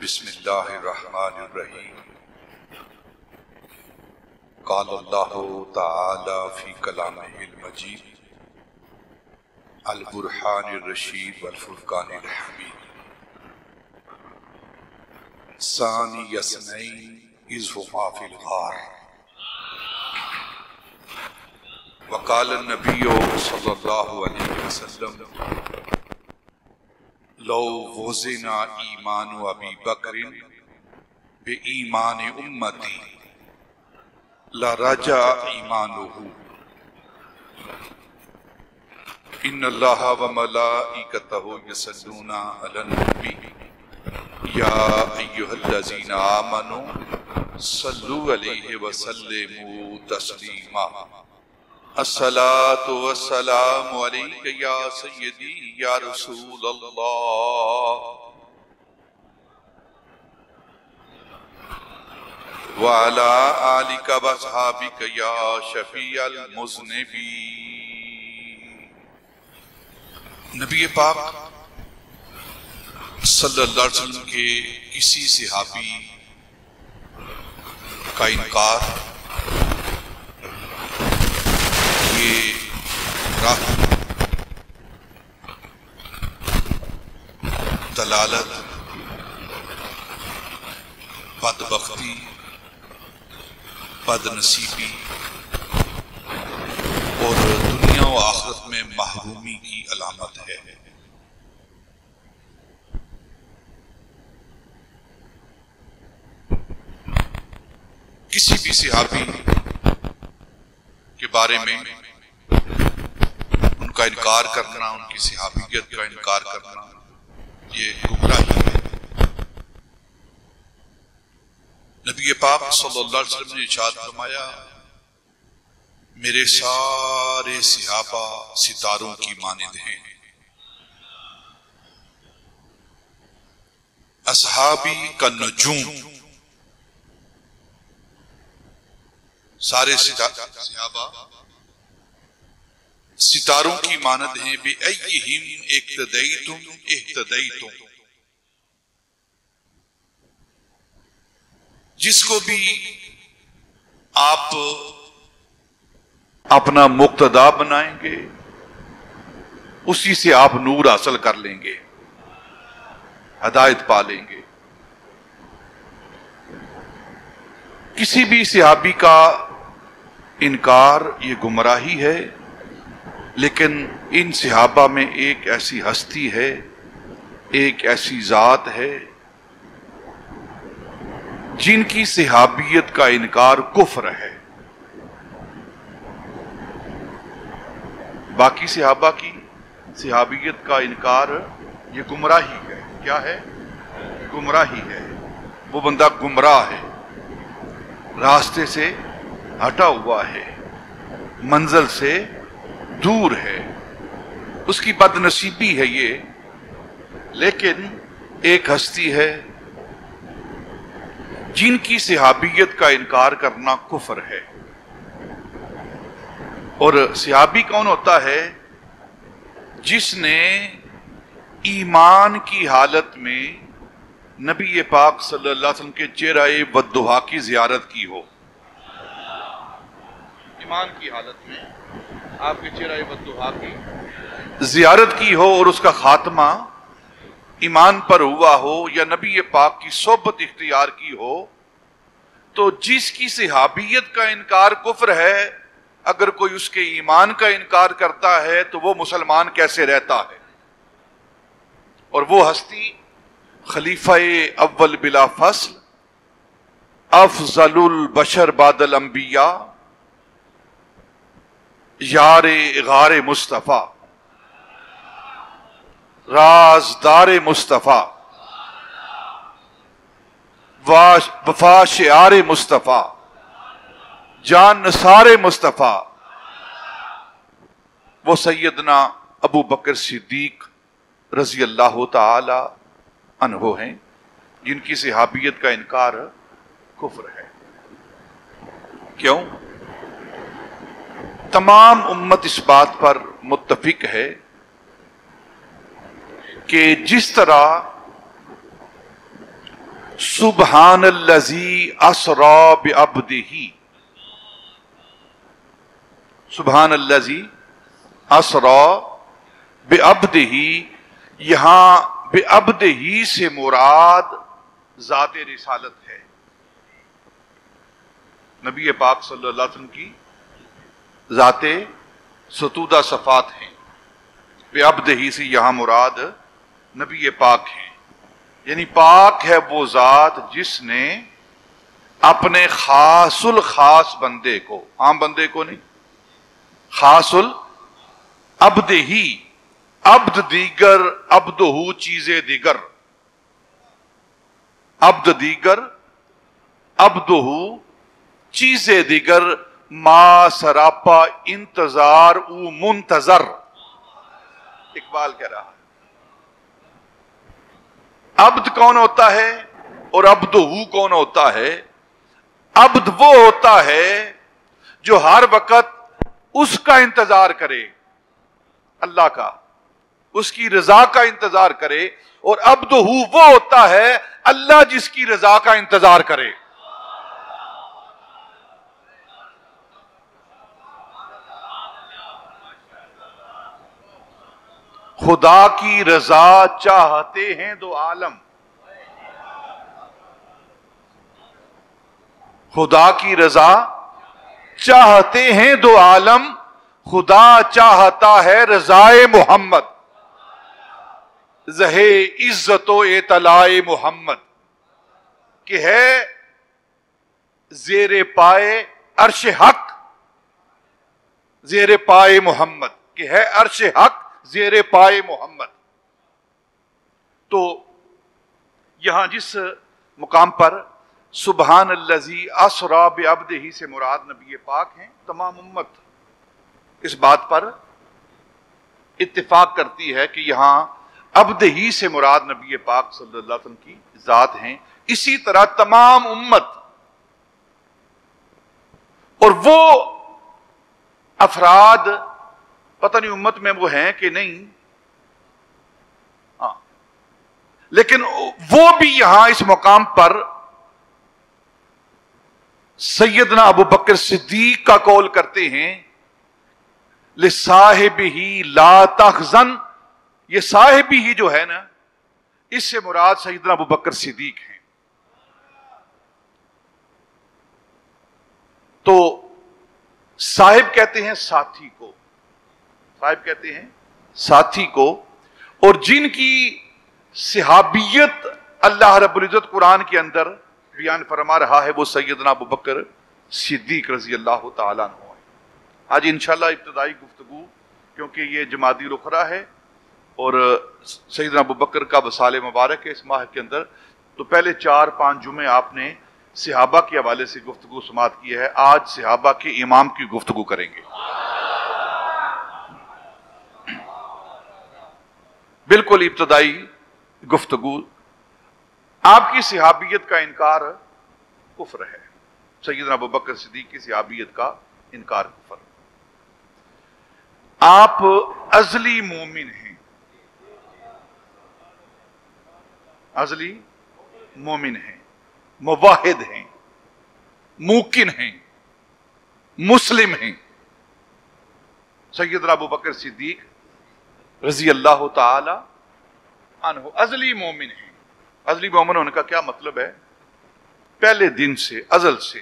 بسم اللہ الرحمن الرحیم۔ قال اللہ تعالی فی کلامہ المجید البرہان الرشید والفرقان الحمید۔ ثانی اثنین اذ ہما فی الغار وقال النبی صلی اللہ علیہ وسلم لو وزن ایمان ابی بکر بے ایمان امتی لرجع ایمانہ۔ ان اللہ وملائکتہ یصلون علی النبی یا ایہا الذین آمنوا صلوا علیہ وسلموا تسلیما۔ الصلاۃ والسلام علیک یا سیدی یا رسول اللہ وعلی آلک واصحابک یا شفیع المذنبین۔ نبی پاک صلی اللہ علیہ وسلم کے کسی صحابی کا انکار یہ دلالت بدبختی بد نصیبی اور دنیا و آخرت میں محرومی کی علامت ہے۔ کسی بھی صحابی کے بارے میں ان کا انکار کرنا، ان کی صحابیت کا انکار کرنا، یہ گمراہی ہے۔ نبی پاک صلی اللہ علیہ وسلم نے ارشاد فرمایا میرے سارے صحابہ ستاروں کی مانند ہیں، اصحابی کا نجوم۔ سارے صحابہ ستاروں کی مانند ہیں، بِأَيِّهِمْ اقتدیتم اہتدیتم۔ جس کو بھی آپ اپنا مقتدا بنائیں گے اسی سے آپ نور حاصل کر لیں گے، ہدایت پا لیں گے۔ کسی بھی صحابی کا انکار یہ گمراہی ہے، لیکن ان صحابہ میں ایک ایسی ہستی ہے، ایک ایسی ذات ہے جن کی صحابیت کا انکار کفر ہے۔ باقی صحابہ کی صحابیت کا انکار یہ گمراہی ہے۔ کیا ہے؟ گمراہی ہے۔ وہ بندہ گمراہ ہے، راستے سے ہٹا ہوا ہے، منزل سے دور ہے، اس کی بد نصیبی ہے یہ۔ لیکن ایک ہستی ہے جن کی صحابیت کا انکار کرنا کفر ہے۔ اور صحابی کون ہوتا ہے؟ جس نے ایمان کی حالت میں نبی پاک صلی اللہ علیہ وسلم کے چہرہ والضحیٰ کی زیارت کی ہو۔ ایمان کی حالت میں آپ کے چہرہ والضحیٰ کی زیارت کی ہو اور اس کا خاتمہ ایمان پر ہوا ہو، یا نبی پاک کی صحبت اختیار کی ہو، تو جس کی صحابیت کا انکار کفر ہے، اگر کوئی اس کے ایمان کا انکار کرتا ہے تو وہ مسلمان کیسے رہتا ہے؟ اور وہ ہستی خلیفہ اول بلا فصل، افضل البشر بعد الانبیاء، یار غار مصطفیٰ، رازدار مصطفیٰ، وفا شعار مصطفیٰ، جان نثار مصطفیٰ، وہ سیدنا ابو بکر صدیق رضی اللہ تعالی عنہ ہیں، جن کی صحابیت کا انکار کفر ہے۔ کیوں؟ تمام امت اس بات پر متفق ہے کہ جس طرح سبحان الذی اسری بعبدہ، سبحان الذی اسری بعبدہ، یہاں بعبدہ سے مراد ذات رسالت ہے، نبی پاک صلی اللہ علیہ وسلم کی ذات ستودہ صفات ہیں۔ بعبدہ سے یہاں مراد نبی پاک ہیں، یعنی پاک ہے وہ ذات جس نے اپنے خاص الخاص بندے کو، عام بندے کو نہیں، خاص العبد ہی، عبد دیگر، عبدہ چیزیں دیگر، عبد دیگر، عبدہ چیزیں دیگر، ما سراپا انتظار او منتظر، اقبال کہہ رہا ہے۔ عبد کون ہوتا ہے اور عبدہ کون ہوتا ہے؟ عبد وہ ہوتا ہے جو ہر وقت اس کا انتظار کرے، اللہ کا، اس کی رضا کا انتظار کرے، اور عبدہ وہ ہوتا ہے اللہ جس کی رضا کا انتظار کرے۔ خدا کی رضا چاہتے ہیں دو عالم، خدا کی رضا چاہتے ہیں دو عالم، خدا چاہتا ہے رضائے محمد، زہے عزت و اطلاع محمد، کہ ہے زیر پائے عرش حق، زیر پائے محمد، کہ ہے عرش حق زیر پائے محمد۔ تو یہاں جس مقام پر سبحان الذی اسری بعبدہ سے مراد نبی پاک ہیں، تمام امت اس بات پر اتفاق کرتی ہے کہ یہاں عبدہ سے مراد نبی پاک صلی اللہ علیہ وسلم کی ذات ہیں۔ اسی طرح تمام امت اور وہ افراد، پتہ نہیں امت میں وہ ہیں کہ نہیں، ہاں، لیکن وہ بھی یہاں اس مقام پر سیدنا ابو بکر صدیق کا قول کرتے ہیں، لصاحبہ لا تحزن، یہ صاحب ہی جو ہے نا، اس سے مراد سیدنا ابو بکر صدیق ہیں۔ تو صاحب کہتے ہیں ساتھی کو، صاحب کہتے ہیں ساتھی کو، اور جن کی صحابیت اللہ رب العزت قرآن کے اندر بیان فرما رہا ہے وہ سیدنا ابو بکر صدیق رضی اللہ تعالیٰ عنہ ہے۔ آج انشاءاللہ ابتدائی گفتگو، کیونکہ یہ جمادی الاخری ہے اور سیدنا ابو بکر کا وصال مبارک ہے اس ماہ کے اندر، تو پہلے 4-5 جمعے آپ نے صحابہ کے حوالے سے گفتگو سماعت کی ہے، آج صحابہ کے امام کی گفتگو کریں گے۔ بالکل ابتدائی گفتگو، آپ کی صحابیت کا انکار کفر ہے، سیدنا ابو بکر صدیق کی صحابیت کا انکار کفر۔ آپ ازلی مومن ہیں، ازلی مومن ہیں، موحد ہیں، موقن ہیں، مسلم ہیں۔ سیدنا ابو بکر صدیق رضی اللہ تعالی عنہ ازلی مومن ہیں۔ ازلی مومن ہونے کا کیا مطلب ہے؟ پہلے دن سے، ازل سے۔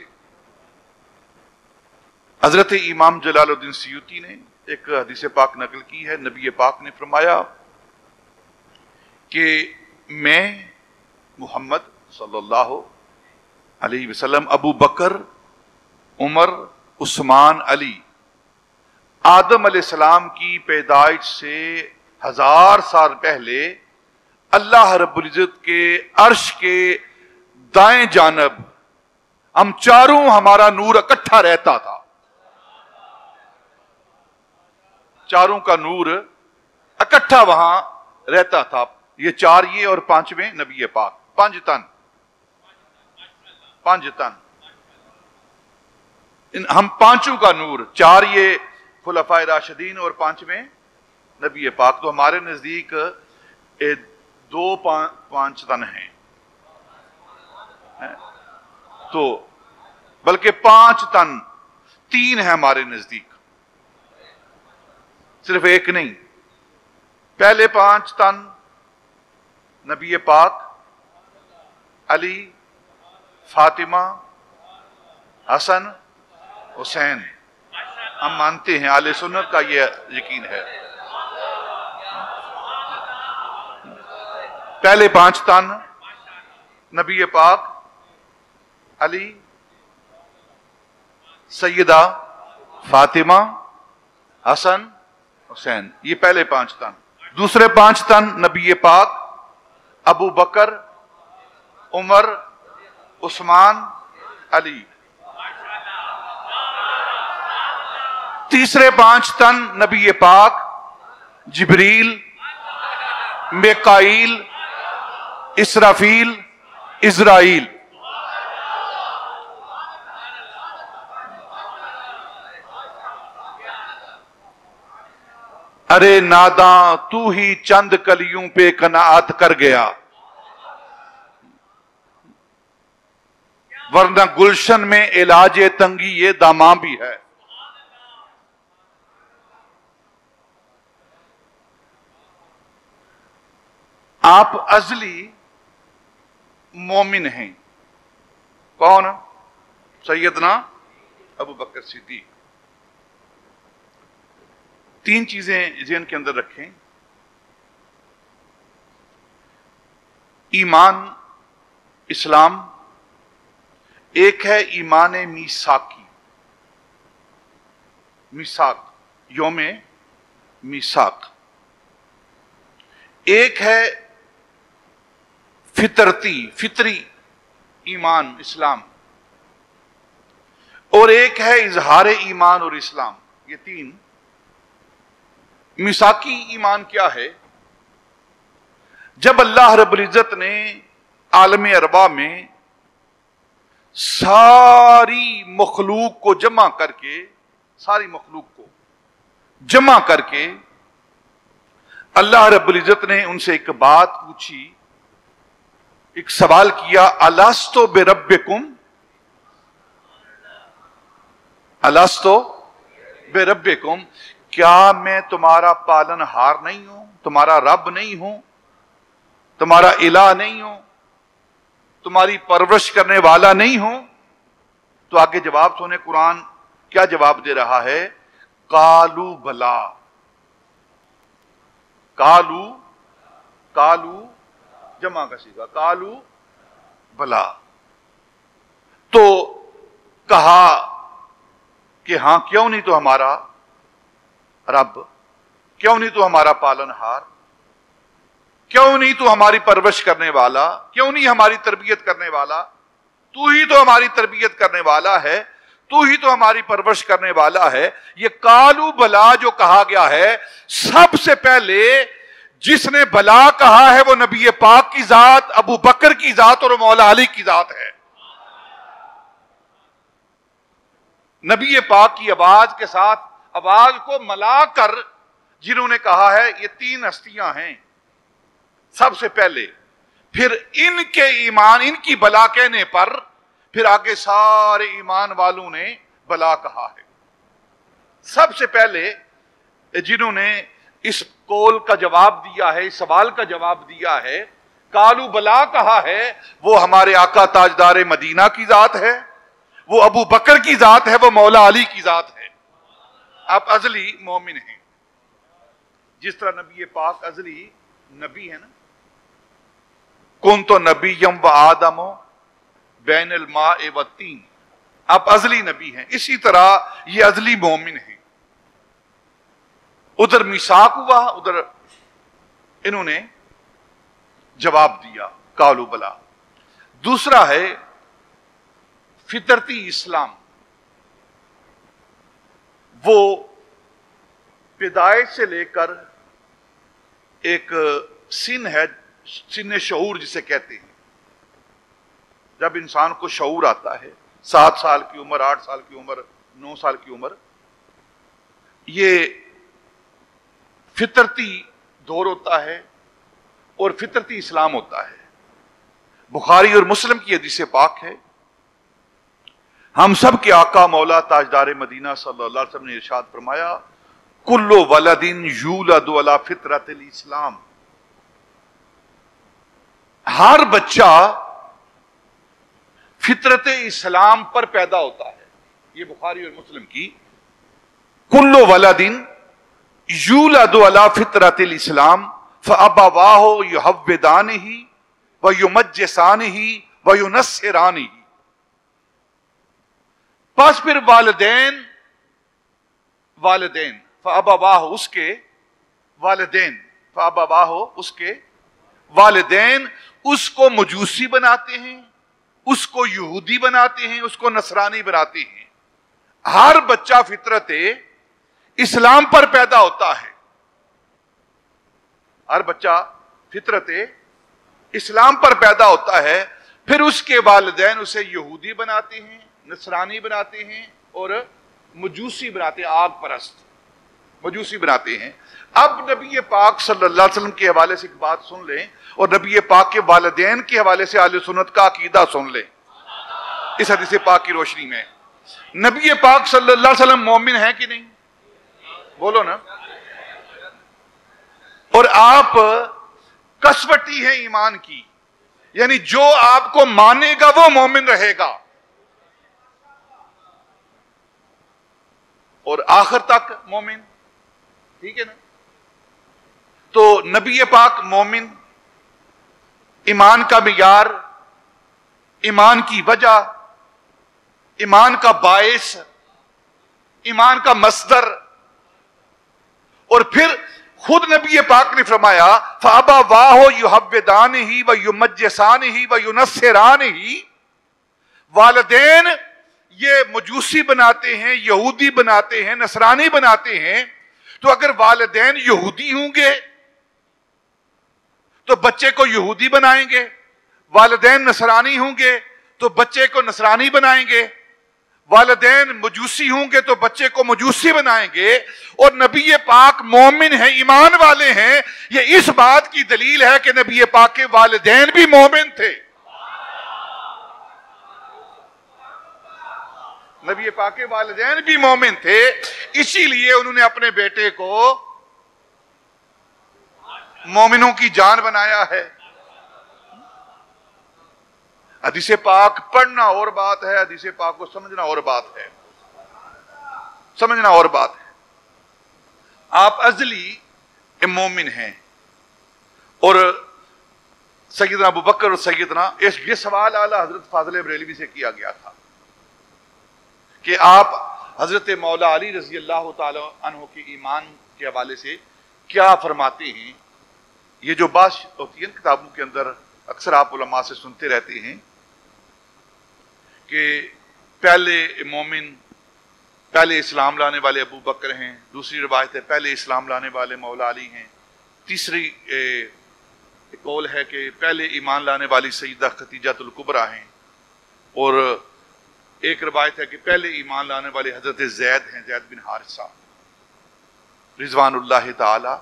حضرت امام جلال الدین سیوطی نے ایک حدیث پاک نقل کی ہے، نبی پاک نے فرمایا کہ میں محمد صلی اللہ علیہ وسلم، ابو بکر، عمر، عثمان، علی، آدم علیہ السلام کی پیدائش سے 1000 سال پہلے اللہ رب العزت کے عرش کے دائیں جانب ہم چاروں، ہمارا نور اکٹھا رہتا تھا، چاروں کا نور اکٹھا وہاں رہتا تھا۔ یہ 4 یہ اور 5ویں نبی پاک، 5 تن، 5 تن، ہم پانچوں کا نور، 4 یہ خلفائے راشدین اور 5ویں نبی پاک، تو ہمارے نزدیک 2-5 تن ہیں، تو بلکہ 5 تن، 3 ہیں ہمارے نزدیک، صرف ایک نہیں۔ پہلے 5 تن نبی پاک، علی، فاطمہ، حسن، حسین۔ ہم مانتے ہیں، اہل سنت کا یہ یقین ہے۔ پہلے 5 تن نبی پاک، علی، سیدہ فاطمہ، حسن، حسین، یہ پہلے 5 تن۔ دوسرے 5 تن نبی پاک، ابو بکر، عمر، عثمان، علی۔ تیسرے 5 تن نبی پاک، جبریل، میکائیل، اسرافیل، اسرائیل۔ ارے ناداں تو ہی چند کلیوں پہ قناعت کر گیا، ورنہ گلشن میں علاج تنگی یہ داماں بھی ہے۔ آپ ازلی مومن ہیں۔ کون؟ سیدنا ابو بکر صدیق۔ 3 چیزیں ذہن کے اندر رکھیں۔ ایمان اسلام، ایک ہے ایمان میثاقی، میثاق، یوم میثاق۔ ایک ہے فطری ایمان اسلام، اور ایک ہے اظہار ایمان اور اسلام۔ یہ 3۔ میثاقی ایمان کیا ہے؟ جب اللہ رب العزت نے عالم ارواح میں ساری مخلوق کو جمع کر کے، اللہ رب العزت نے ان سے ایک بات پوچھی، ایک سوال کیا، الستو بربکم، الستو بربکم، کیا میں تمہارا پالن ہار نہیں ہوں، تمہارا رب نہیں ہوں، تمہارا الہ نہیں ہوں، تمہاری پرورش کرنے والا نہیں ہوں؟ تو آگے جواب سنے، قرآن کیا جواب دے رہا ہے؟ قالو بلا، کالو جمع کا صیغہ، قالو بلا۔ تو کہا کہ ہاں، کیوں نہیں تو ہمارا رب، کیوں نہیں تو ہمارا پالن ہار، کیوں نہیں تو ہماری پرورش کرنے والا، کیوں نہیں ہماری تربیت کرنے والا؟ تو ہی تو ہماری تربیت کرنے والا ہے، تو ہی تو ہماری پرورش کرنے والا ہے۔ یہ کالو بلا جو کہا گیا ہے، سب سے پہلے جس نے بلا کہا ہے وہ نبی پاک کی ذات، ابو بکر کی ذات اور مولا علی کی ذات ہے۔ نبی پاک کی آواز کے ساتھ آواز کو ملا کر جنہوں نے کہا ہے یہ 3 ہستیاں ہیں سب سے پہلے، پھر ان کے ایمان، ان کی بلا کہنے پر پھر آگے سارے ایمان والوں نے بلا کہا ہے۔ سب سے پہلے جنہوں نے اس قول کا جواب دیا ہے، اس سوال کا جواب دیا ہے، کالو بلا کہا ہے، وہ ہمارے آقا تاجدار مدینہ کی ذات ہے، وہ ابو بکر کی ذات ہے، وہ مولا علی کی ذات ہے۔ آپ ازلی مومن ہیں، جس طرح نبی پاک ازلی نبی ہے نا، کنت نبیم و آدم بین الماء والطین، آپ ازلی نبی ہیں، اسی طرح یہ ازلی مومن ہیں۔ ادھر میثاق ہوا، ادھر انہوں نے جواب دیا کالو بلا۔ دوسرا ہے فطرتی اسلام، وہ پیدائش سے لے کر ایک سن ہے، سن شعور جسے کہتے ہیں، جب انسان کو شعور آتا ہے، 7 سال کی عمر، 8 سال کی عمر، 9 سال کی عمر، یہ فطرتی دور ہوتا ہے اور فطرتی اسلام ہوتا ہے۔ بخاری اور مسلم کی حدیث پاک ہے، ہم سب کے آقا مولا تاجدار مدینہ صلی اللہ علیہ وسلم نے ارشاد فرمایا کل ولد یولد علی فطرت الاسلام، ہر بچہ فطرت اسلام پر پیدا ہوتا ہے. یہ بخاری اور مسلم کی کل ولد یولد علی فطرت الاسلام فابواہ یحودانہ ویمجسانہ وینصرانہ. پس پھر والدین فابواہ اس کے والدین اس کو مجوسی بناتے ہیں، اس کو یہودی بناتے ہیں، اس کو نصرانی بناتے ہیں. ہر بچہ فطرت اسلام پر پیدا ہوتا ہے، ہر بچہ فطرت اسلام پر پیدا ہوتا ہے. پھر اس کے والدین اسے یہودی بناتے ہیں، نصرانی بناتے ہیں اور مجوسی بناتے ہیں، آگ پرست مجوسی بناتے ہیں. اب نبی پاک صلی اللہ علیہ وسلم کے حوالے سے ایک بات سن لیں اور نبی پاک کے والدین کے حوالے سے اہل سنت کا عقیدہ سن لیں اس حدیث پاک کی روشنی میں. نبی پاک صلی اللہ علیہ وسلم مومن ہیں کہ نہیں؟ بولو نا. اور آپ کسوٹی ہیں ایمان کی، یعنی جو آپ کو مانے گا وہ مومن رہے گا اور آخر تک مومن. ٹھیک ہے نا؟ تو نبی پاک مومن، ایمان کا معیار، ایمان کی وجہ، ایمان کا باعث، ایمان کا مصدر. اور پھر خود نبی پاک نے فرمایا فَأَبَوَاهُ يُحَوِّدَانِهِ وَيُمَجِّسَانِهِ وَيُنَصِّرَانِهِ. والدین یہ مجوسی بناتے ہیں، یہودی بناتے ہیں، نصرانی بناتے ہیں. تو اگر والدین یہودی ہوں گے تو بچے کو یہودی بنائیں گے، والدین نصرانی ہوں گے تو بچے کو نصرانی بنائیں گے، والدین مجوسی ہوں گے تو بچے کو مجوسی بنائیں گے. اور نبی پاک مومن ہیں، ایمان والے ہیں. یہ اس بات کی دلیل ہے کہ نبی پاک کے والدین بھی مومن تھے. نبی پاک کے والدین بھی مومن تھے، اسی لیے انہوں نے اپنے بیٹے کو مومنوں کی جان بنایا ہے. حدیث پاک پڑھنا اور بات ہے، حدیث پاک کو سمجھنا اور بات ہے. آپ ازلی مومن ہیں. اور سیدنا ابو بکر اور سیدنا یہ سوال اعلیٰ حضرت فاضل بریلوی سے کیا گیا تھا کہ آپ حضرت مولا علی رضی اللہ تعالی عنہ کے ایمان کے حوالے سے کیا فرماتے ہیں. یہ جو بات ہوتی ہے کتابوں کے اندر اکثر آپ علماء سے سنتے رہتے ہیں کہ پہلے مومن، پہلے اسلام لانے والے ابو بکر ہیں. دوسری روایت ہے پہلے اسلام لانے والے مولا علی ہیں. تیسری قول ہے کہ پہلے ایمان لانے والی سیدہ خدیجہ الکبریٰ ہیں. اور ایک روایت ہے کہ پہلے ایمان لانے والے حضرت زید ہیں، زید بن حارثہ رضوان اللہ تعالی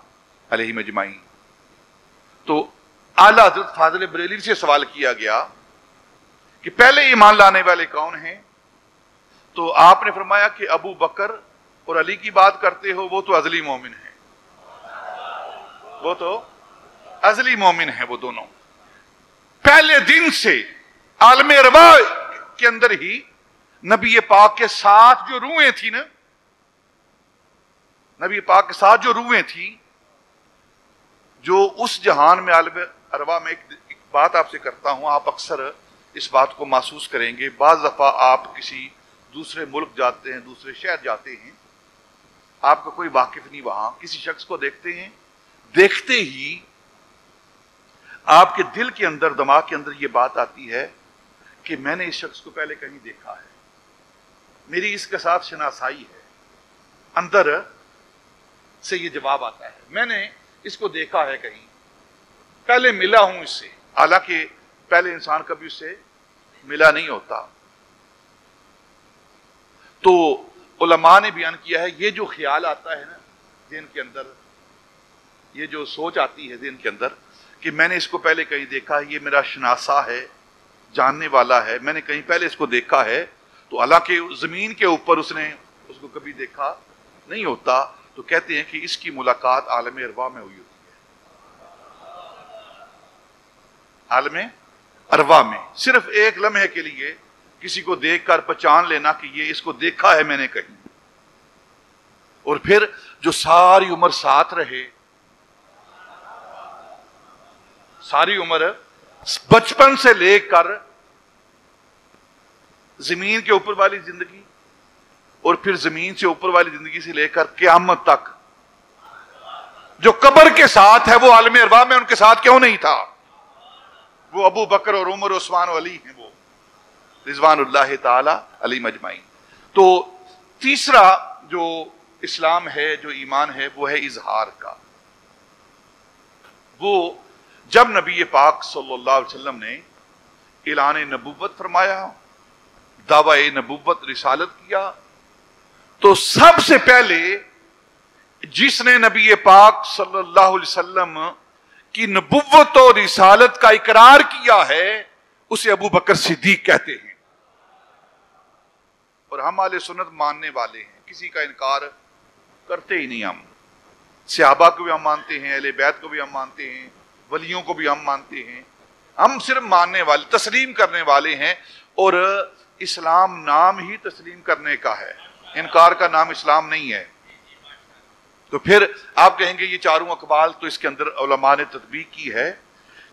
علیہم اجمعین. تو اعلیٰ حضرت فاضل بریلوی سے سوال کیا گیا کہ پہلے ایمان لانے والے کون ہیں؟ تو آپ نے فرمایا کہ ابو بکر اور علی کی بات کرتے ہو، وہ تو ازلی مومن ہیں، وہ تو ازلی مومن ہیں. وہ دونوں پہلے دن سے عالم ارواح کے اندر ہی نبی پاک کے ساتھ جو روحیں تھی نا، نبی پاک کے ساتھ جو روحیں تھی، جو اس جہان میں عالم ارواح میں ایک بات آپ سے کرتا ہوں، آپ اکثر اس بات کو محسوس کریں گے. بعض دفعہ آپ کسی دوسرے ملک جاتے ہیں، دوسرے شہر جاتے ہیں، آپ کا کوئی واقف نہیں، وہاں کسی شخص کو دیکھتے ہیں، دیکھتے ہی آپ کے دل کے اندر، دماغ کے اندر یہ بات آتی ہے کہ میں نے اس شخص کو پہلے کہیں دیکھا ہے، میری اس کے ساتھ شناسائی ہے. اندر سے یہ جواب آتا ہے میں نے اس کو دیکھا ہے کہیں، پہلے ملا ہوں اس سے، حالانکہ پہلے انسان کبھی اس سے ملا نہیں ہوتا. تو علماء نے بیان کیا ہے یہ جو خیال آتا ہے نا ذہن کے اندر، یہ جو سوچ آتی ہے ذہن کے اندر کہ میں نے اس کو پہلے کہیں دیکھا ہے، یہ میرا شناسا ہے، جاننے والا ہے. میں نے کہیں پہلے اس کو دیکھا ہے, تو حالانکہ زمین کے اوپر اس نے اس کو کبھی دیکھا نہیں ہوتا, تو کہتے ہیں کہ اس کی ملاقات عالم ارواح میں ہوئی ہوتی ہے. عالم ارواح میں صرف ایک لمحے کے لیے کسی کو دیکھ کر پہچان لینا کہ یہ اس کو دیکھا ہے میں نے کہیں, اور پھر جو ساری عمر ساتھ رہے, ساری عمر بچپن سے لے کر زمین کے اوپر والی زندگی اور پھر زمین سے اوپر والی زندگی سے لے کر قیامت تک جو قبر کے ساتھ ہے, وہ عالم ارواح میں ان کے ساتھ کیوں نہیں تھا؟ وہ ابو بکر اور عمر عثمان و علی ہیں, وہ رضوان اللہ تعالی علیہم اجمعین. تو تیسرا جو اسلام ہے, جو ایمان ہے, وہ ہے اظہار کا. وہ جب نبی پاک صلی اللہ علیہ وسلم نے اعلان نبوت فرمایا, دعوی نبوت رسالت کیا, تو سب سے پہلے جس نے نبی پاک صلی اللہ علیہ وسلم کی نبوت اور رسالت کا اقرار کیا ہے, اسے ابو بکر صدیق کہتے ہیں. اور ہم اہل سنت ماننے والے ہیں, کسی کا انکار کرتے ہی نہیں. ہم صحابہ کو بھی ہم مانتے ہیں, اہل بیت کو بھی ہم مانتے ہیں, ولیوں کو بھی ہم مانتے ہیں. ہم صرف ماننے والے, تسلیم کرنے والے ہیں. اور اسلام نام ہی تسلیم کرنے کا ہے, انکار کا نام اسلام نہیں ہے. تو پھر آپ کہیں گے یہ چاروں اقوال, تو اس کے اندر علماء نے تطبیق کی ہے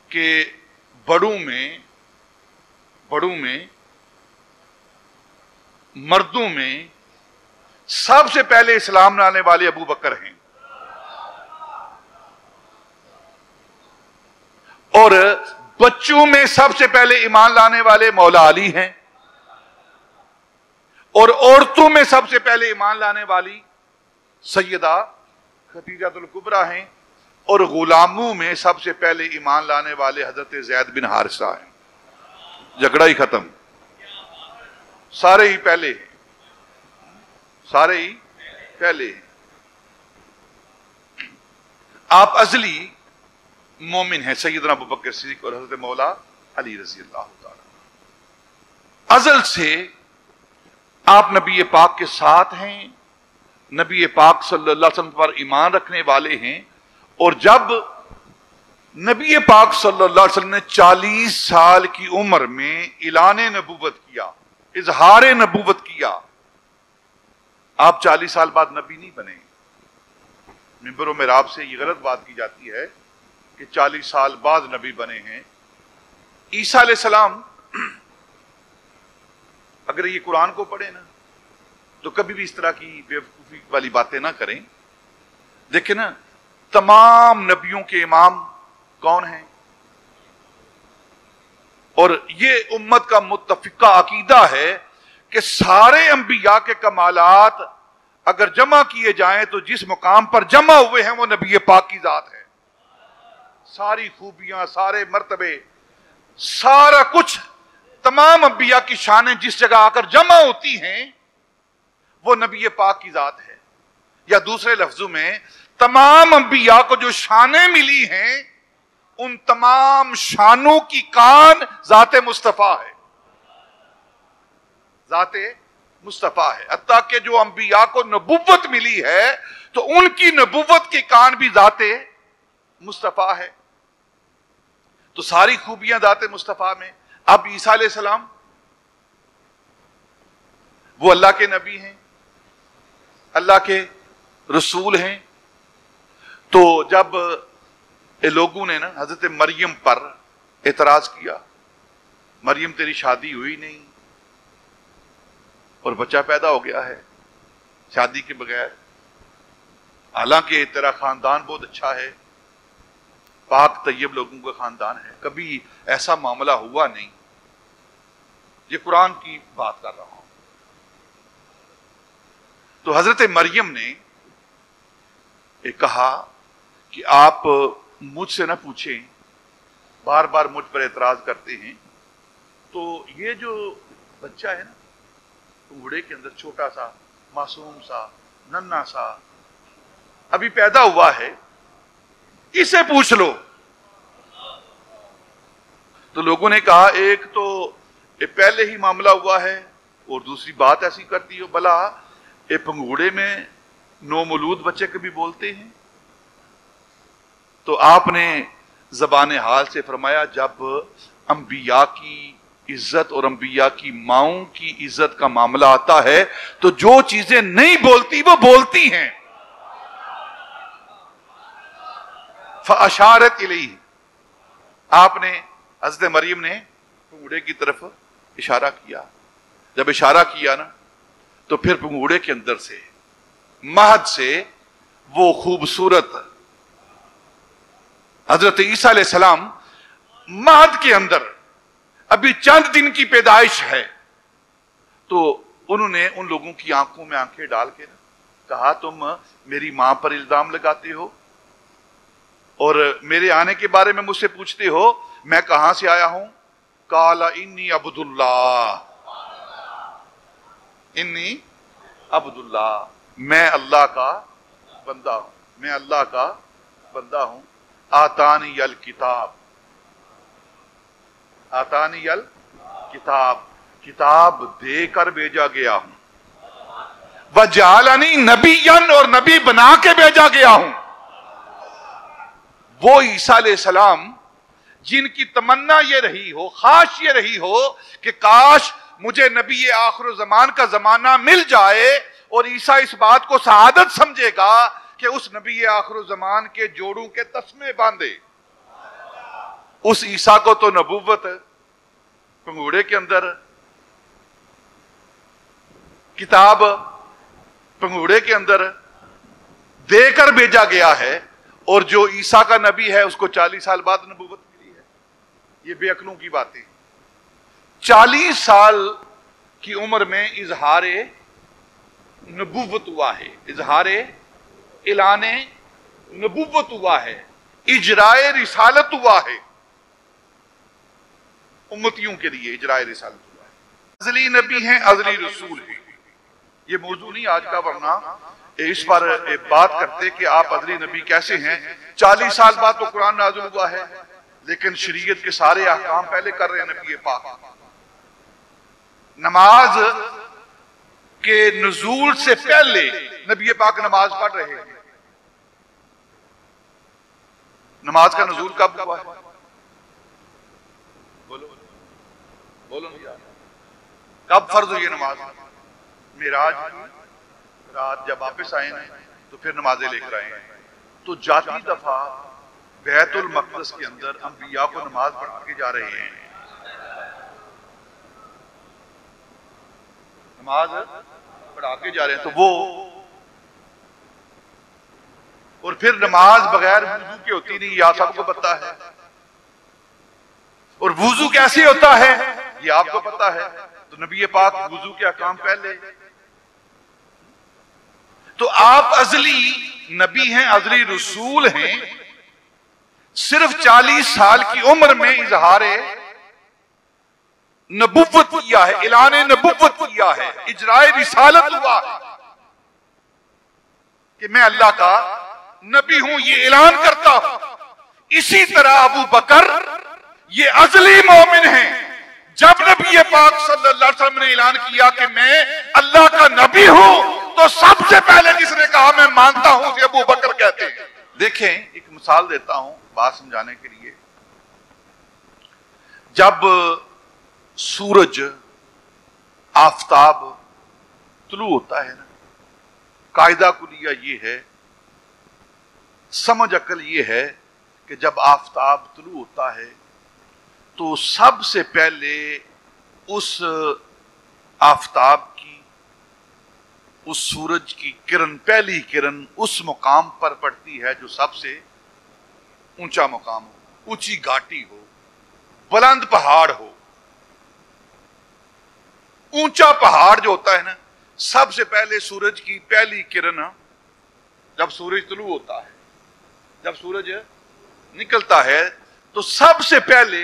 کہ بڑوں میں مردوں میں سب سے پہلے اسلام لانے والے ابو بکر ہیں, اور بچوں میں سب سے پہلے ایمان لانے والے مولا علی ہیں, اور عورتوں میں سب سے پہلے ایمان لانے والی سیدہ خدیجہ الکبریٰ ہیں, اور غلاموں میں سب سے پہلے ایمان لانے والے حضرت زید بن حارثہ ہیں. جھگڑا ہی ختم, سارے ہی پہلے ہیں, سارے ہی پہلے ہیں. آپ ازلی مومن ہیں, سیدنا ابو بکر صدیق اور حضرت مولا علی رضی اللہ تعالی. ازل سے آپ نبی پاک کے ساتھ ہیں, نبی پاک صلی اللہ علیہ وسلم پر ایمان رکھنے والے ہیں. اور جب نبی پاک صلی اللہ علیہ وسلم نے 40 سال کی عمر میں اعلان نبوت کیا, اظہار نبوت کیا, آپ 40 سال بعد نبی نہیں بنے. منبر و محراب سے یہ غلط بات کی جاتی ہے کہ 40 سال بعد نبی بنے ہیں. عیسیٰ علیہ السلام, اگر یہ قرآن کو پڑھیں نا تو کبھی بھی اس طرح کی بیوقوفی والی باتیں نہ کریں. دیکھیں نا, تمام نبیوں کے امام کون ہیں؟ اور یہ امت کا متفقہ عقیدہ ہے کہ سارے انبیاء کے کمالات اگر جمع کیے جائیں تو جس مقام پر جمع ہوئے ہیں وہ نبی پاک کی ذات ہے. ساری خوبیاں, سارے مرتبے, سارا کچھ, تمام انبیاء کی شانیں جس جگہ آ کر جمع ہوتی ہیں وہ نبی پاک کی ذات ہے. یا دوسرے لفظوں میں, تمام انبیاء کو جو شانیں ملی ہیں ان تمام شانوں کی کان ذات مصطفیٰ ہے, ذات مصطفیٰ ہے. حتیٰ کہ جو انبیاء کو نبوت ملی ہے تو ان کی نبوت کی کان بھی ذات مصطفیٰ ہے. تو ساری خوبیاں ذات مصطفیٰ میں. اب عیسیٰ علیہ السلام وہ اللہ کے نبی ہیں, اللہ کے رسول ہیں. تو جب لوگوں نے نا حضرت مریم پر اعتراض کیا, مریم تیری شادی ہوئی نہیں اور بچہ پیدا ہو گیا ہے شادی کے بغیر, حالانکہ تیرا خاندان بہت اچھا ہے, پاک طیب لوگوں کا خاندان ہے, کبھی ایسا معاملہ ہوا نہیں. یہ قرآن کی بات کر رہا ہوں. تو حضرت مریم نے کہا کہ آپ مجھ سے نہ پوچھیں, بار بار مجھ پر اعتراض کرتے ہیں. تو یہ جو بچہ ہے نا انگوڑے کے اندر, چھوٹا سا, معصوم سا, ننھا سا, ابھی پیدا ہوا ہے, اسے پوچھ لو. تو لوگوں نے کہا ایک تو یہ پہلے ہی معاملہ ہوا ہے اور دوسری بات ایسی کرتی ہو، بھلا یہ پنگوڑے میں نومولود بچے کبھی بولتے ہیں؟ تو آپ نے زبان حال سے فرمایا جب انبیاء کی عزت اور انبیاء کی ماؤں کی عزت کا معاملہ آتا ہے تو جو چیزیں نہیں بولتی وہ بولتی ہیں. فاشارت الیہ، آپ نے حضرت مریم نے پنگوڑے کی طرف اشارہ کیا. جب اشارہ کیا نا تو پھر پنگوڑے کے اندر سے مہد سے وہ خوبصورت حضرت عیسیٰ علیہ السلام مہد کے اندر ابھی چند دن کی پیدائش ہے. تو انہوں نے ان لوگوں کی آنکھوں میں آنکھیں ڈال کے کہا تم میری ماں پر الزام لگاتے ہو اور میرے آنے کے بارے میں مجھ سے پوچھتے ہو میں کہاں سے آیا ہوں. قال انی عبد اللہ، انی عبد اللہ، میں اللہ کا بندہ ہوں، میں اللہ کا بندہ ہوں. آتانی الکتاب، آتانی الکتاب، کتاب دے کر بھیجا گیا ہوں. وجعلنی نبیا، اور نبی بنا کے بھیجا گیا ہوں. وہ عیسیٰ علیہ السلام جن کی تمنا یہ رہی ہو، خواہش یہ رہی ہو کہ کاش مجھے نبی آخر الزمان کا زمانہ مل جائے، اور عیسیٰ اس بات کو سعادت سمجھے گا کہ اس نبی آخر الزمان کے جوڑوں کے تسمے باندھے. اس عیسیٰ کو تو نبوت پنگوڑے کے اندر، کتاب پنگوڑے کے اندر دے کر بھیجا گیا ہے، اور جو عیسیٰ کا نبی ہے اس کو 40 سال بعد نبوت ملی ہے. یہ بے عقلوں کی باتیں. 40 سال کی عمر میں اظہار نبوت ہوا ہے، اظہار اعلان نبوت ہوا ہے، اجرائے رسالت ہوا ہے، امتیوں کے لیے اجرائے رسالت ہوا ہے. ازلی نبی ہیں، ازلی رسول ہیں. یہ موضوع نہیں آج کا، ورنہ اس پر بات کرتے کہ آپ ازلی نبی کیسے ہیں. 40 سال بعد تو قرآن نازل ہوا ہے، لیکن شریعت کے سارے احکام پہلے کر رہے ہیں نبی پاک. نماز کے نزول سے پہلے نبی پاک نماز پڑھ رہے ہیں. نماز کا نزول کب ہوا ہے؟ بولو بولو، کب فرض ہوئی نماز؟ معراج رات جب واپس آئے ہیں تو پھر نمازیں لے کر آئے ہیں. تو جاتی دفعہ بیت المقدس کے اندر انبیاء کو نماز پڑھا کے جا رہے ہیں، نماز پڑھا کے جا رہے ہیں. تو وہ اور پھر نماز بغیر وضو کے ہوتی نہیں، یہ آپ سب کو پتا ہے. اور وضو کیسے ہوتا ہے یہ آپ کو پتا ہے. تو نبی پاک وضو کے احکام پہلے. تو آپ ازلی نبی ہیں، ازلی رسول ہیں. صرف 40 سال کی عمر میں اظہار نبوت کیا ہے، اعلان نبوت کیا ہے، اجرائے رسالت ہوا ہے کہ میں اللہ کا نبی ہوں، یہ اعلان کرتا ہوں. اسی طرح ابو بکر یہ ازلی مومن ہیں. جب نبی پاک صلی اللہ علیہ وسلم نے اعلان کیا کہ میں اللہ کا نبی ہوں تو سب سے پہلے جس نے کہا میں مانتا ہوں کہ ابو بکر کہتے ہیں. دیکھیں ایک مثال دیتا ہوں بات سمجھانے کے لیے. جب سورج آفتاب طلوع ہوتا ہے نا، قاعدہ کلیہ یہ ہے، سمجھ عقل یہ ہے کہ جب آفتاب طلوع ہوتا ہے تو سب سے پہلے اس آفتاب کی، اس سورج کی کرن، پہلی کرن اس مقام پر پڑتی ہے جو سب سے اونچا مقام ہو، اونچی گھاٹی ہو، بلند پہاڑ ہو. اونچا پہاڑ جو ہوتا ہے نا، سب سے پہلے سورج کی پہلی کرن جب سورج طلوع ہوتا ہے، جب سورج نکلتا ہے تو سب سے پہلے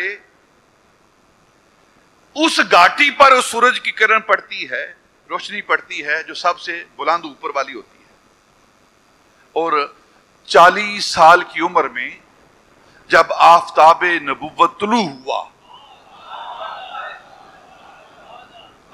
اس گھاٹی پر اس سورج کی کرن پڑتی ہے، روشنی پڑتی ہے جو سب سے بلند اوپر والی ہوتی ہے. اور 40 سال کی عمر میں جب آفتاب نبوت طلوع ہوا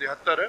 73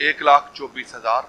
1,24,000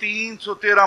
313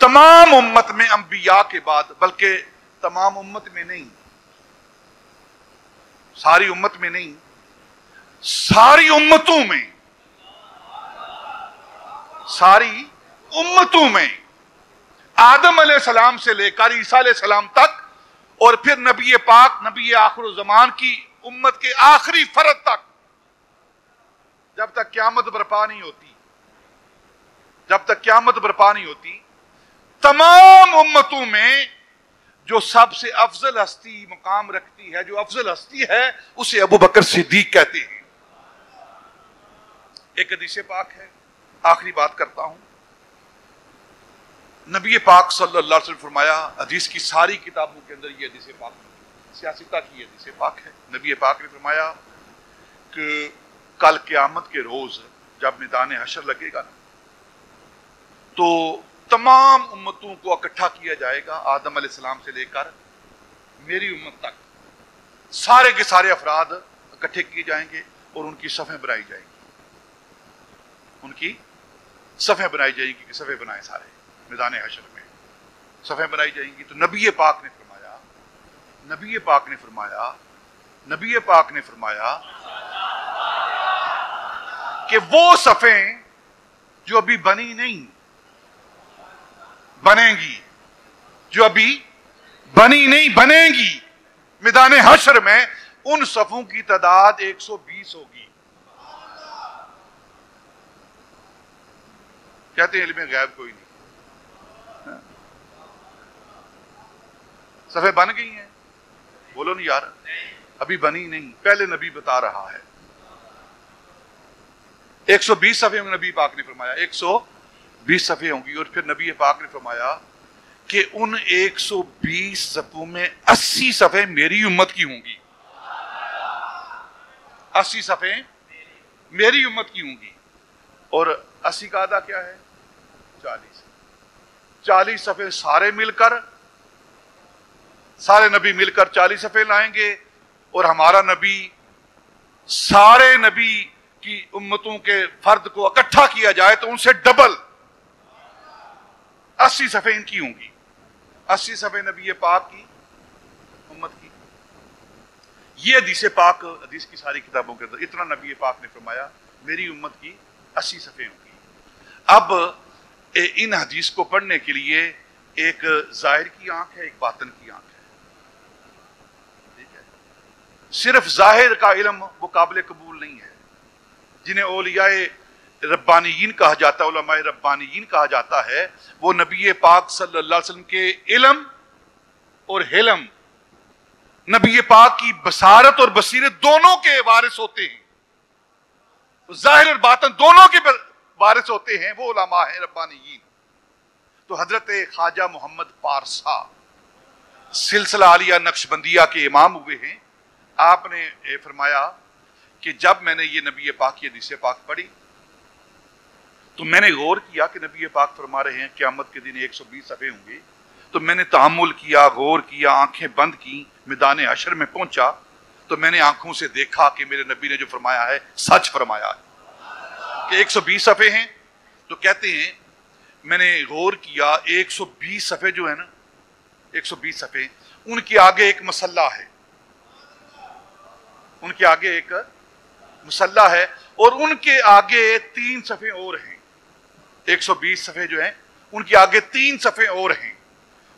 تمام امت میں انبیاء کے بعد، بلکہ تمام امت میں نہیں، ساری امت میں نہیں، ساری امتوں میں، ساری امتوں میں، آدم علیہ السلام سے لے کر عیسیٰ علیہ السلام تک، اور پھر نبی پاک نبی آخر الزمان کی امت کے آخری فرد تک، جب تک قیامت برپا نہیں ہوتی، جب تک قیامت برپا نہیں ہوتی، تمام امتوں میں جو سب سے افضل ہستی مقام رکھتی ہے، جو افضل ہستی ہے، اسے ابو بکر صدیق کہتے ہیں۔ ایک حدیث پاک ہے، آخری بات کرتا ہوں، نبی پاک صلی اللہ علیہ وسلم فرمایا، حدیث کی ساری کتابوں کے اندر یہ حدیث پاک، سیاستہ کی حدیث پاک ہے، نبی پاک نے فرمایا کہ کل قیامت کے روز جب میدان حشر لگے گا تو تمام امتوں کو اکٹھا کیا جائے گا، آدم علیہ السلام سے لے کر میری امت تک، سارے کے سارے افراد اکٹھے کیے جائیں گے اور ان کی صفیں بنائی جائیں گی، ان کی صفیں بنائی جائیں گی، کہ صفیں بنائیں سارے میدان حشر میں صفیں بنائی جائیں گی۔ تو نبی پاک نے فرمایا، نبی پاک نے فرمایا، نبی پاک نے فرمایا کہ وہ صفیں جو ابھی بنی نہیں، بنیں گی، جو ابھی بنی نہیں بنیں گی میدان حشر میں، ان صفوں کی تعداد 120 ہوگی۔ کہتے ہیں علم غیب کوئی نہیں، صفیں بن گئی ہیں، بولو نہیں یار، ابھی بنی نہیں، پہلے نبی بتا رہا ہے 120 صفحے میں، نبی پاک نے فرمایا 120 صفحے ہوں گی، اور پھر نبی پاک نے فرمایا کہ ان 120 صفوں میں 80 صفحے میری امت کی ہوں گی، 80 صفحے میری امت کی ہوں گی، اور 80 کا آدھا کیا ہے؟ 40 صفحے سارے مل کر، سارے نبی مل کر 40 صفحے لائیں گے، اور ہمارا نبی سارے نبی کی امتوں کے فرد کو اکٹھا کیا جائے تو ان سے ڈبل 80 صفحے ان کی ہوں گی، 80 صفحے نبی پاک کی امت کی۔ یہ حدیث پاک، حدیث کی ساری کتابوں کے اندر اتنا نبی پاک نے فرمایا میری امت کی 80 صفحے ہوں گی۔ اب ان حدیث کو پڑھنے کے لیے ایک ظاہر کی آنکھ ہے، ایک باطن کی آنکھ ہے، ٹھیک ہے؟ صرف ظاہر کا علم وہ قابل قبول نہیں ہے، جنہیں اولیاء ربانیین کہا جاتا ہے، علماء ربانیین کہا جاتا ہے، وہ نبی پاک صلی اللہ علیہ وسلم کے علم اور حلم، نبی پاک کی بصارت اور بصیرت دونوں کے وارث ہوتے ہیں، ظاہر اور باطن دونوں کے وارث ہوتے ہیں، وہ علماء ہیں ربانیین۔ تو حضرت خواجہ محمد پارسا سلسلہ عالیہ نقشبندیہ کے امام ہوئے ہیں، آپ نے فرمایا کہ جب میں نے یہ نبی پاک کی حدیث پاک پڑھی تو میں نے غور کیا کہ نبی پاک فرما رہے ہیں قیامت کے دن 120 صفحے ہوں گے، تو میں نے تأمل کیا، غور کیا، آنکھیں بند کی، میدان حشر میں پہنچا تو میں نے آنکھوں سے دیکھا کہ میرے نبی نے جو فرمایا ہے سچ فرمایا ہے کہ 120 صفحے ہیں۔ تو کہتے ہیں میں نے غور کیا، 120 صفحے جو ہے نا، 120 صفحے، ان کے آگے ایک مسلح ہے، ان کے آگے ایک مسلح ہے، اور ان کے آگے 3 صفحے اور ہیں، 120 صفحے جو ہیں ان کے آگے 3 صفحے اور ہیں،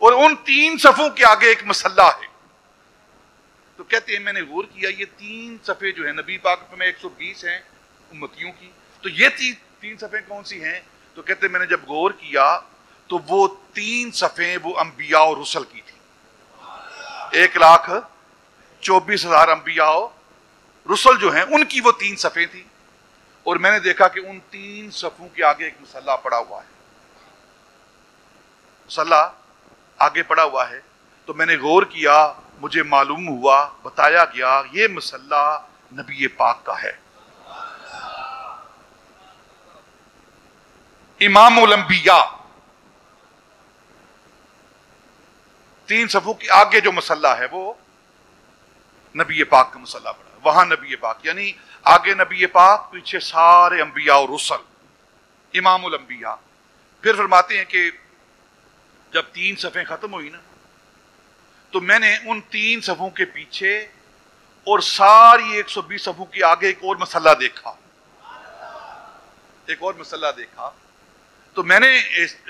اور ان 3 صفوں کے آگے ایک مسلح ہے۔ تو کہتے ہیں میں نے غور کیا، یہ 3 صفحے جو ہیں نبی پاک میں 120 ہیں امتیوں کی، تو یہ 3 صفحے کون سی ہیں؟ تو کہتے ہیں میں نے جب غور کیا تو وہ 3 صفحے وہ انبیاء اور رسل کی تھی، 1,24,000 انبیاء اور رسل جو ہیں ان کی وہ 3 صفحے تھی، اور میں نے دیکھا کہ ان 3 صفوں کے آگے ایک مسلح پڑا ہوا ہے، مسلح آگے پڑا ہوا ہے۔ تو میں نے غور کیا، مجھے معلوم ہوا، بتایا گیا یہ مسلح نبی پاک کا ہے، امام الانبیاء۔ 3 صفوں کے آگے جو مسلح ہے وہ نبی پاک کا مسلح پڑا، وہاں نبی پاک، یعنی آگے نبی پاک، پیچھے سارے انبیاء اور رسل، امام الانبیاء۔ پھر فرماتے ہیں کہ جب 3 صفیں ختم ہوئی نا تو میں نے ان 3 صفوں کے پیچھے اور ساری 120 صفوں کے آگے ایک اور مسئلہ دیکھا، ایک اور مسئلہ دیکھا. تو میں نے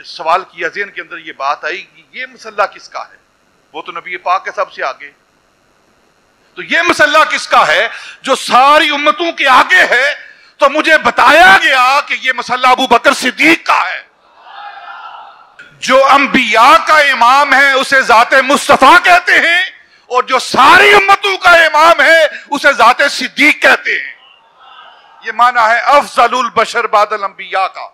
سوال کیا، ذہن کے اندر یہ بات آئی کہ یہ مسئلہ کس کا ہے؟ وہ تو نبی پاک کے سب سے آگے. تو یہ مسئلہ کس کا ہے جو ساری امتوں کے آگے ہے؟ تو مجھے بتایا گیا کہ یہ مسئلہ ابو بکر صدیق کا ہے. جو انبیاء کا امام ہے اسے ذات مصطفیٰ کہتے ہیں، اور جو ساری امتوں کا امام ہے اسے ذات صدیق کہتے ہیں. یہ معنی ہے افضل البشر بعد الانبیاء کا.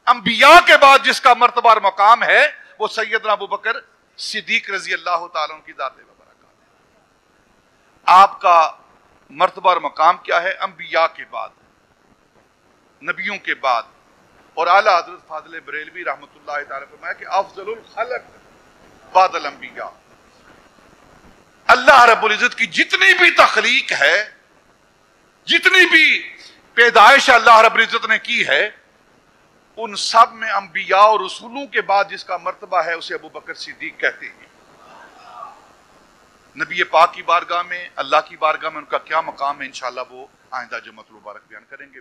انبیاء کے بعد جس کا مرتبہ اور مقام ہے وہ سیدنا ابو بکر صدیق رضی اللہ تعالیٰ عنہ کی ذات مبارکہ ہے. آپ کا مرتبہ اور مقام کیا ہے؟ انبیاء کے بعد، نبیوں کے بعد. اور اعلیٰ حضرت فاضل بریلوی رحمۃ اللہ تعالیٰ فرمایا کہ افضل الخلق بعد الانبیاء. اللہ رب العزت کی جتنی بھی تخلیق ہے، جتنی بھی پیدائش اللہ رب العزت نے کی ہے، ان سب میں انبیاء اور رسولوں کے بعد جس کا مرتبہ ہے اسے ابو بکر صدیق کہتے ہیں. نبی پاک کی بارگاہ میں، اللہ کی بارگاہ میں ان کا کیا مقام ہے، انشاءاللہ وہ آئندہ جمعۃ المبارک بیان کریں گے.